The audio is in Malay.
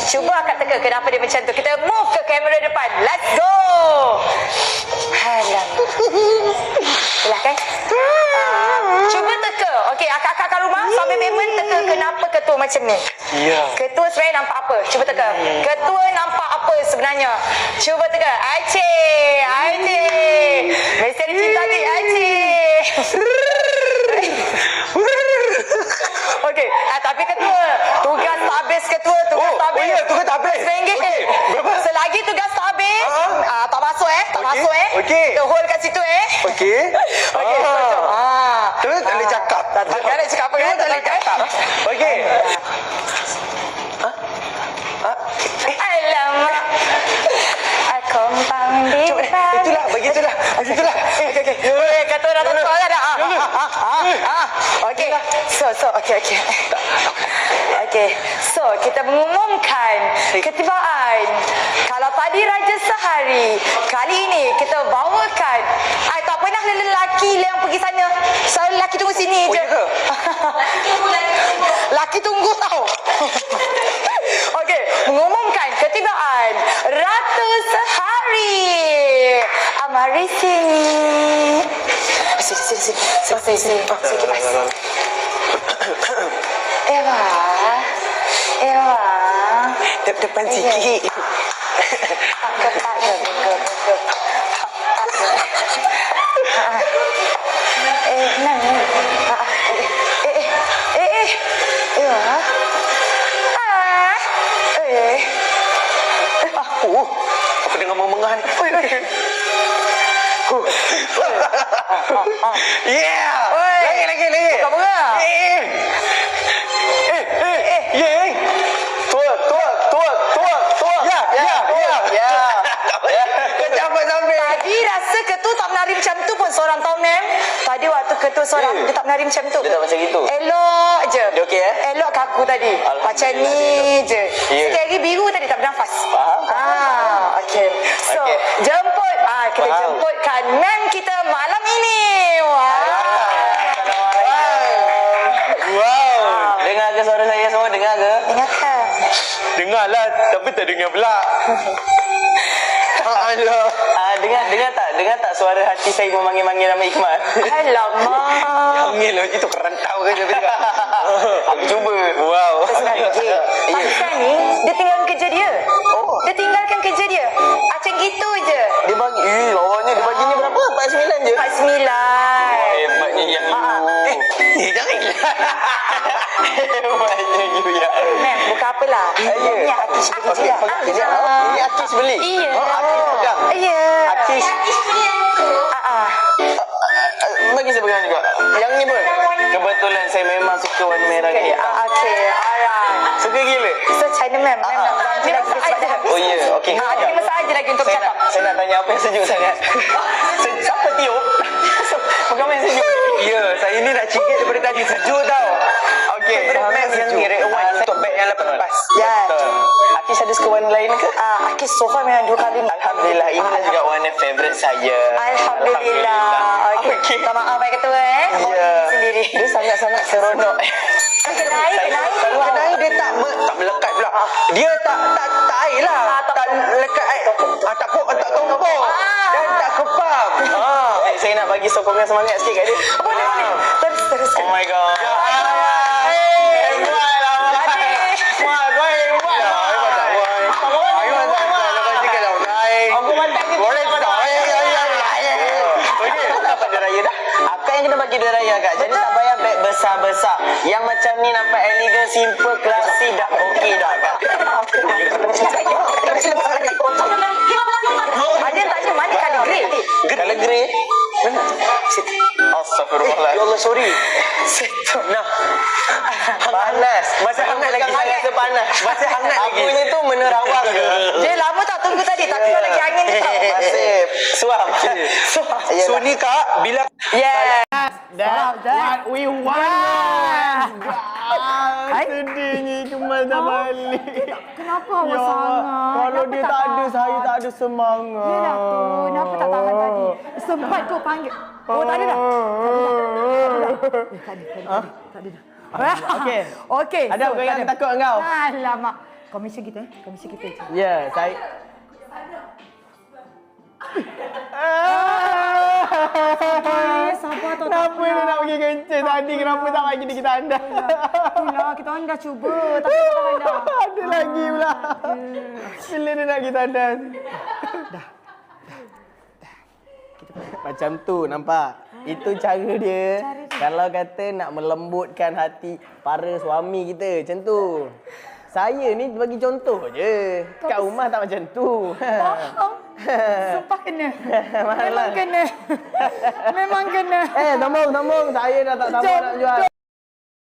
Cuba akak teka kenapa dia macam tu. Kita move ke kamera depan. Let's go. Alamak. Silahkan. Cuba teka. Okey, akak-akak kat rumah sambil payment teka kenapa ketua macam ni. Ya. Ketua sebenarnya nampak apa? Cuba teka. Ketua nampak apa sebenarnya? Cuba teka. Aceh. Mesti ada cinta ni Aceh. Okey, tapi ketua, tugas tak habis ketua, tugas tak habis. Oh ya, tugas tak habis. RM1. Okey, berapa? Selagi tugas tak habis, tak masuk tak masuk Okey. Kita hold kat situ Okey. Okey, Terus tak boleh cakap. Tak boleh cakap apa kan? Tak boleh cakap. Okey. Alamak. Kompang di Itulah, begitulah. Begitulah. Okey. Kata dah tak soalan dah. Okey. Okey. Okey. So, kita mengumumkan ketibaan. Kalau tadi Raja Sehari, kali ini kita bawakan tak pernah lelaki yang pergi sana. Selalu lelaki tunggu sini je. Ya ke? Lelaki tunggu tau. Okey, mengumumkan ketibaan Ratu Sehari. Mari sini. Sini. Eva. Depan sikit. Apa dengan mengengah ni? Yeah! Lagi. Bukan bunga. Tua. Ya. Kecapat sampai. Tadi rasa ketua tak menari macam tu pun seorang tau, mem. Tadi waktu ketua seorang dia tak menari macam tu. Dia tak macam gitu. Elok je. Dia okey Elok kaku tadi. Macam ni je. Ya. Sikit lagi biru tadi tak bernafas. Faham. Okey. So, Okey. jemput. Kita Faham. jemputkan mem kita malam ini. Wow. Dengar ke suara saya semua? Dengar ke? Dengarkan. Dengarlah, tapi tak dengar pula. Allah. Dengar tak suara hati saya memanggil-manggil nama Ikhmal? Alamak. Panggil lah, itu kerantau ke dia cakap. Aku cuba. Wow. Pasal ni, dia tinggalkan kerja dia. Dia tinggalkan kerja dia. Macam gitu je. Dia bagi, awalnya dia bagi ni berapa? 49 je? 49. Hebatnya yang you. Jangan. Hebatnya you ya. Mem, bukan apalah. Ni Akish beli je lah. Ini Akish beli? Iya. Akish pegang? Ya. Akish. Bagi saya pegang juga. Yang ni pun. Kebetulan saya memang suka warna merah ni. Okey, alright. Suka gila. So, China mem, mem nak belanja lagi sebab Oh ya, okey. ada 5 sahaja lagi untuk bercakap. Saya nak tanya apa yang sejuk sangat. Siapa tiup? Pegang yang sejuk. Ya, saya ni nak cingit daripada tadi. Sejuk tau. Okey. Yang ni red wine untuk beg yang lepas-lepas. Ya. Akish ada suka warna lain ke? Akish sofa memang 2 kali. Alhamdulillah. Inilah juga warna favourite saya. Alhamdulillah. Okey. Minta maaf baik ketua Ya. Sendiri. Dia sangat-sangat seronok. Kenai dia tak melekat pula. Dia tak air lah. Tak lekat air. Tak tumpuk. Dan tak kepam. Saya nak bagi sokongan semangat sikit kat dia. Boleh. Terus. Oh my god. Yang kena bagi dia raya kak. Jadi tak payah beg besar-besar. Yang macam ni nampak elegan, simple, classy dah okey dah kak. Ada tanya mana kali grey? Kalau grey. Mana? Astagfirullah. Ya Allah, sorry. Nah. Panas. Masih hangat lagi. Saya rasa panas. Masih hangat lagi. Apunya tu menerawang ke? Dia lama tak tunggu tadi. Tak keluar lagi angin ni tau. Masih suam. So ni kak, bila... Yeah. That's what we want. Sedihnya Kemal dah balik. Kenapa Ya, awak sangat? kalau Kenapa dia tak ada, saya tak ada semangat. Ya dah tu, kenapa tak tahan tadi? Sempat kau panggil. Oh, tak ada dah. Tak ada dah. Okey. Okey. Ada so, orang yang tak ada. takut engkau? Alamak. Komisi kita, komisi kita je. Ya, saya... Sabar tu. Kenapa dia nak pergi kencing tadi? Kenapa tak bagi kita anda? Itulah, kita orang dah cuba tapi tak tahan dah. Ada lagi pula. Bila dia nak kita anda? Macam tu, nampak? Itu cara dia. Kalau kata nak melembutkan hati para suami kita. Macam tu. Saya ni bagi contoh je. Kat rumah tak macam tu. Faham? Sumpah kena. Malah. Memang kena. Memang kena. Tembong. Saya dah tak sabar nak jual.